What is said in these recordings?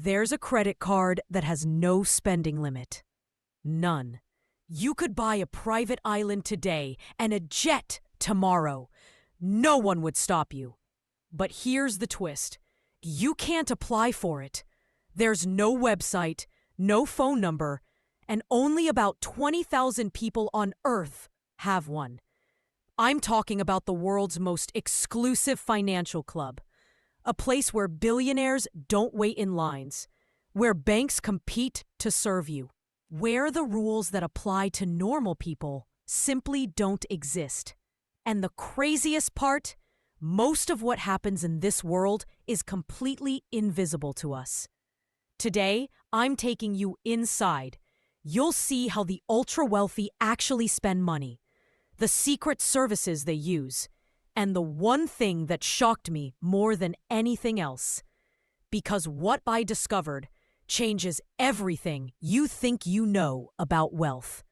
There's a credit card that has no spending limit. None. You could buy a private island today and a jet tomorrow. No one would stop you. But here's the twist. You can't apply for it. There's no website, no phone number, and only about 20,000 people on Earth have one. I'm talking about the world's most exclusive financial club. A place where billionaires don't wait in lines, where banks compete to serve you, where the rules that apply to normal people simply don't exist. And the craziest part, most of what happens in this world is completely invisible to us. Today, I'm taking you inside. You'll see how the ultra-wealthy actually spend money, the secret services they use, and the one thing that shocked me more than anything else. Because what I discovered changes everything you think you know about wealth.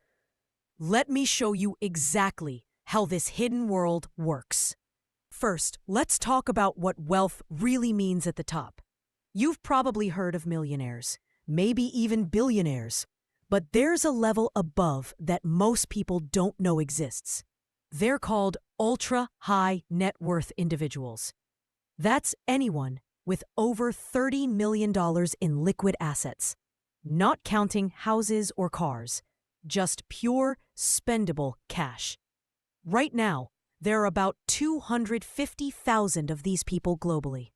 Let me show you exactly how this hidden world works. First, let's talk about what wealth really means at the top. You've probably heard of millionaires, maybe even billionaires, but there's a level above that most people don't know exists. They're called ultra-high net worth individuals. That's anyone with over $30 million in liquid assets, not counting houses or cars, just pure, spendable cash. Right now, there are about 250,000 of these people globally,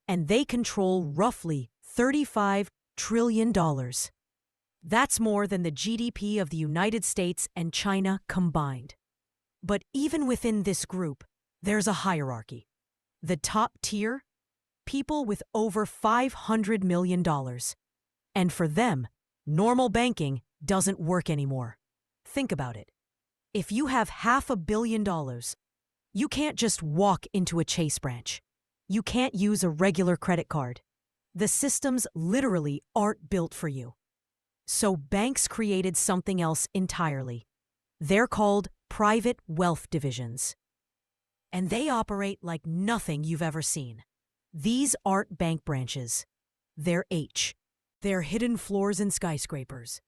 and they control roughly $35 trillion. That's more than the GDP of the United States and China combined. But even within this group, there's a hierarchy. The top tier? People with over $500 million. And for them, normal banking doesn't work anymore. Think about it. If you have $500 million, you can't just walk into a Chase branch. You can't use a regular credit card. The systems literally aren't built for you. So banks created something else entirely. They're called private wealth divisions. And they operate like nothing you've ever seen. These aren't bank branches. They're They're hidden floors in skyscrapers,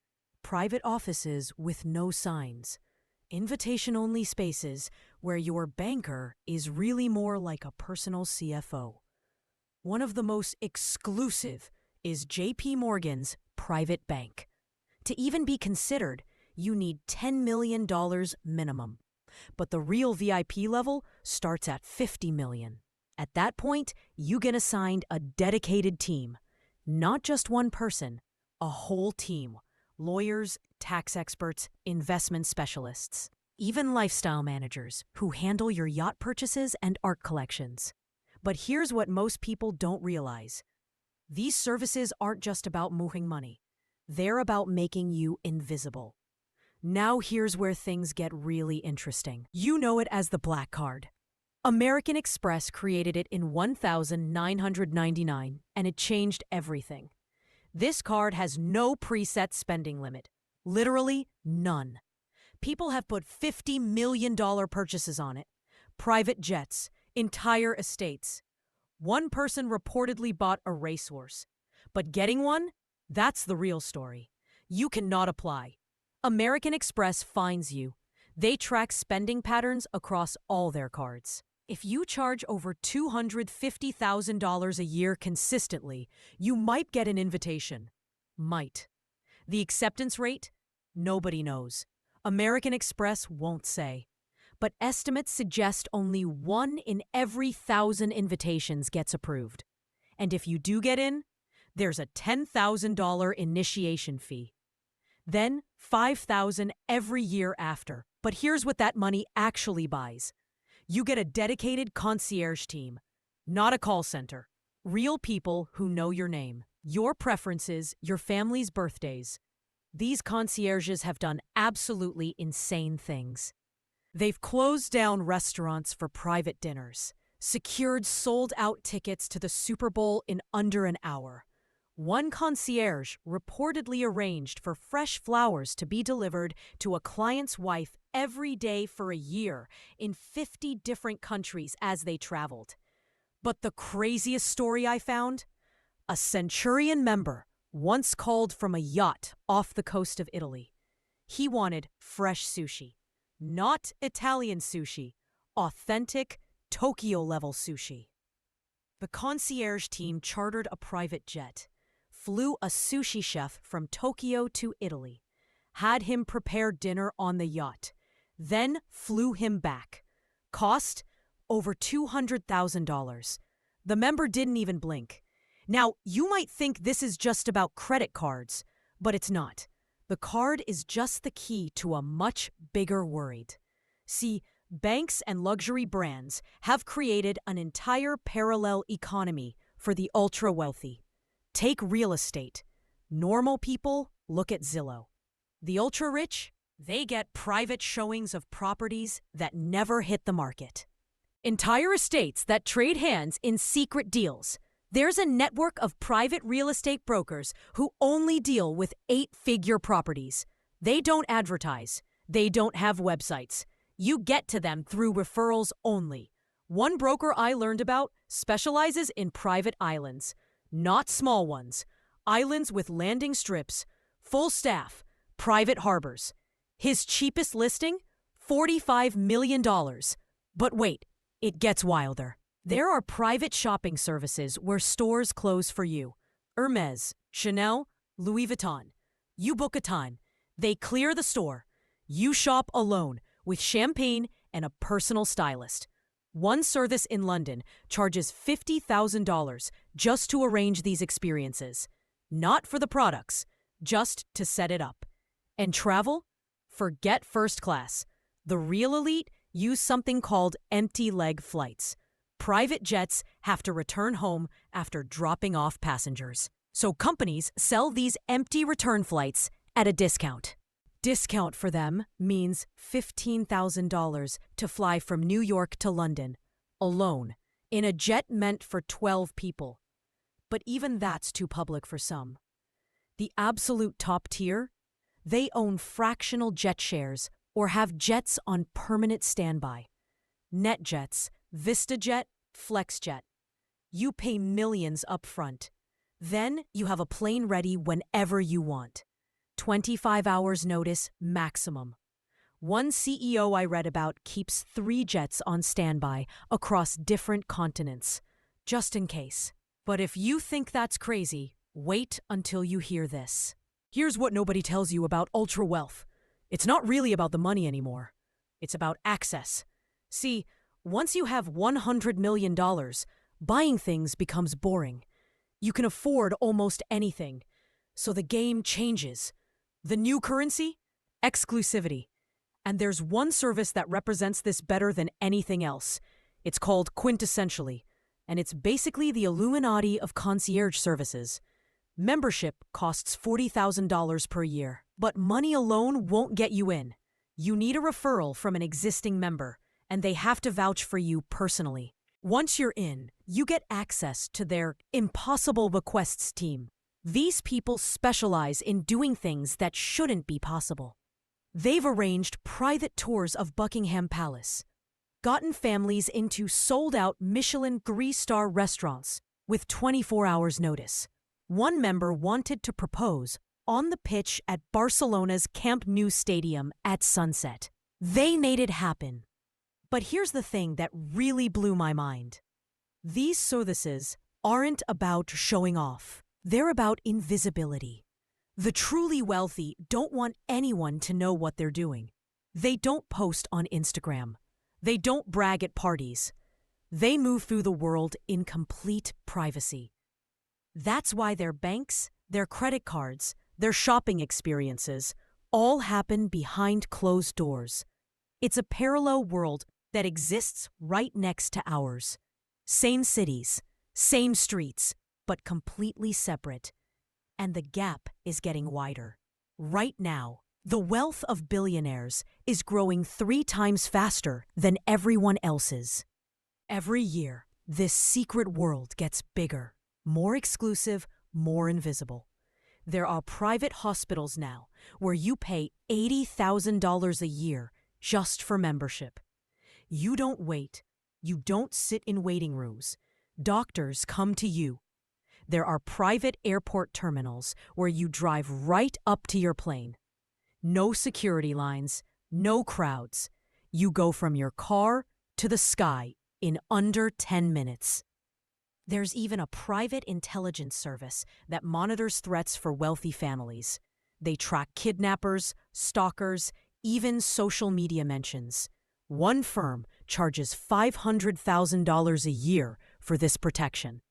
private offices with no signs, invitation-only spaces where your banker is really more like a personal CFO. One of the most exclusive is JP Morgan's private bank. To even be considered, you need $10 million minimum. But the real VIP level starts at $50 million. At that point, you get assigned a dedicated team. Not just one person, a whole team. Lawyers, tax experts, investment specialists. Even lifestyle managers who handle your yacht purchases and art collections. But here's what most people don't realize. These services aren't just about moving money. They're about making you invisible. Now here's where things get really interesting. You know it as the Black Card. American Express created it in 1999, and it changed everything. This card has no preset spending limit. Literally none. People have put $50 million purchases on it. Private jets, entire estates. One person reportedly bought a racehorse. But getting one? That's the real story. You cannot apply. American Express finds you. They track spending patterns across all their cards. If you charge over $250,000 a year consistently, you might get an invitation. Might. The acceptance rate? Nobody knows. American Express won't say. But estimates suggest only 1 in every 1,000 invitations gets approved. And if you do get in, there's a $10,000 initiation fee. Then $5,000 every year after. But here's what that money actually buys. You get a dedicated concierge team, not a call center. Real people who know your name, your preferences, your family's birthdays. These concierges have done absolutely insane things. They've closed down restaurants for private dinners, secured sold-out tickets to the Super Bowl in under an hour. One concierge reportedly arranged for fresh flowers to be delivered to a client's wife every day for a year in 50 different countries as they traveled. But the craziest story I found? A Centurion member once called from a yacht off the coast of Italy. He wanted fresh sushi. Not Italian sushi, authentic Tokyo-level sushi. The concierge team chartered a private jet, flew a sushi chef from Tokyo to Italy, had him prepare dinner on the yacht, then flew him back. Cost over $200,000. The member didn't even blink. Now, you might think this is just about credit cards, but it's not. The card is just the key to a much bigger world. See, banks and luxury brands have created an entire parallel economy for the ultra-wealthy. Take real estate. Normal people look at Zillow. The ultra-rich, they get private showings of properties that never hit the market. Entire estates that trade hands in secret deals. There's a network of private real estate brokers who only deal with 8-figure properties. They don't advertise. They don't have websites. You get to them through referrals only. One broker I learned about specializes in private islands, not small ones. Islands with landing strips, full staff, private harbors. His cheapest listing? $45 million. But wait, it gets wilder. There are private shopping services where stores close for you. Hermes, Chanel, Louis Vuitton. You book a time. They clear the store. You shop alone with champagne and a personal stylist. One service in London charges $50,000 just to arrange these experiences. Not for the products, just to set it up. And travel? Forget first class. The real elite use something called empty leg flights. Private jets have to return home after dropping off passengers. So companies sell these empty return flights at a discount. Discount for them means $15,000 to fly from New York to London, alone, in a jet meant for 12 people. But even that's too public for some. The absolute top tier? They own fractional jet shares or have jets on permanent standby. NetJets, VistaJet, FlexJet. You pay millions up front. Then you have a plane ready whenever you want. 25 hours notice maximum. One CEO I read about keeps 3 jets on standby across different continents, just in case. But if you think that's crazy, wait until you hear this. Here's what nobody tells you about ultra wealth. It's not really about the money anymore. It's about access. See, once you have $100 million, buying things becomes boring. You can afford almost anything. So the game changes. The new currency? Exclusivity. And there's one service that represents this better than anything else. It's called Quintessentially, and it's basically the Illuminati of concierge services. Membership costs $40,000 per year, but money alone won't get you in. You need a referral from an existing member, and they have to vouch for you personally. Once you're in, you get access to their impossible requests team. These people specialize in doing things that shouldn't be possible. They've arranged private tours of Buckingham Palace, gotten families into sold-out Michelin 3-star restaurants with 24 hours notice. One member wanted to propose on the pitch at Barcelona's Camp Nou stadium at sunset. They made it happen. But here's the thing that really blew my mind. These services aren't about showing off. They're about invisibility. The truly wealthy don't want anyone to know what they're doing. They don't post on Instagram. They don't brag at parties. They move through the world in complete privacy. That's why their banks, their credit cards, their shopping experiences all happen behind closed doors. It's a parallel world that exists right next to ours. Same cities, same streets, but completely separate. And the gap is getting wider. Right now, the wealth of billionaires is growing 3 times faster than everyone else's. Every year, this secret world gets bigger, more exclusive, more invisible. There are private hospitals now where you pay $80,000 a year just for membership. You don't wait. You don't sit in waiting rooms. Doctors come to you. There are private airport terminals where you drive right up to your plane. No security lines, no crowds. You go from your car to the sky in under 10 minutes. There's even a private intelligence service that monitors threats for wealthy families. They track kidnappers, stalkers, even social media mentions. One firm charges $500,000 a year for this protection.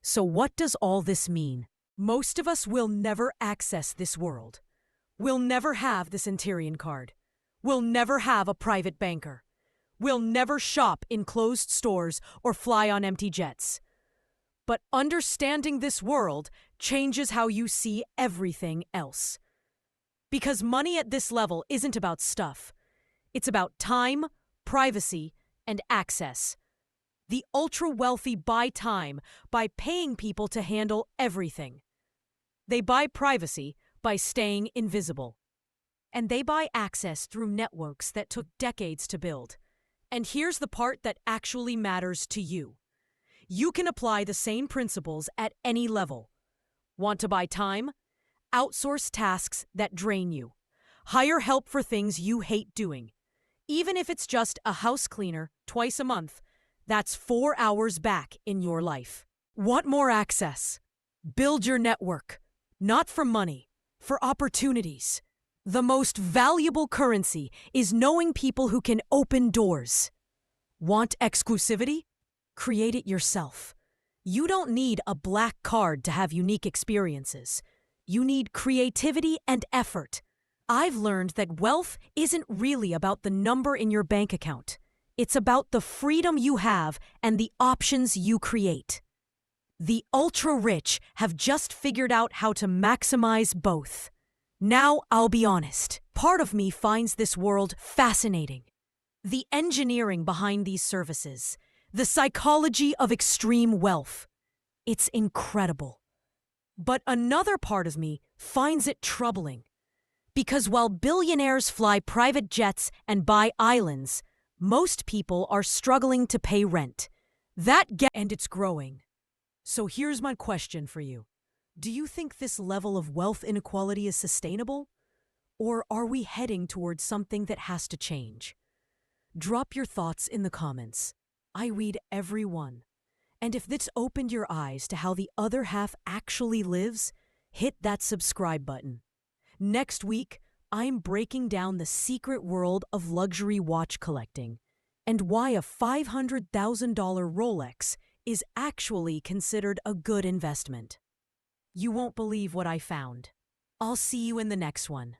So what does all this mean? Most of us will never access this world. We'll never have the Centurion card. We'll never have a private banker. We'll never shop in closed stores or fly on empty jets. But understanding this world changes how you see everything else. Because money at this level isn't about stuff. It's about time, privacy, and access. The ultra-wealthy buy time by paying people to handle everything. They buy privacy by staying invisible. And they buy access through networks that took decades to build. And here's the part that actually matters to you. You can apply the same principles at any level. Want to buy time? Outsource tasks that drain you. Hire help for things you hate doing. Even if it's just a house cleaner twice a month, that's 4 hours back in your life. Want more access? Build your network. Not for money, for opportunities. The most valuable currency is knowing people who can open doors. Want exclusivity? Create it yourself. You don't need a black card to have unique experiences. You need creativity and effort. I've learned that wealth isn't really about the number in your bank account. It's about the freedom you have and the options you create. The ultra-rich have just figured out how to maximize both. Now, I'll be honest. Part of me finds this world fascinating. The engineering behind these services, the psychology of extreme wealth. It's incredible. But another part of me finds it troubling. Because while billionaires fly private jets and buy islands, most people are struggling to pay rent. And it's growing. So here's my question for you. Do you think this level of wealth inequality is sustainable? Or are we heading towards something that has to change? Drop your thoughts in the comments. I read every one. And if this opened your eyes to how the other half actually lives, hit that subscribe button. Next week, I'm breaking down the secret world of luxury watch collecting and why a $500,000 Rolex is actually considered a good investment. You won't believe what I found. I'll see you in the next one.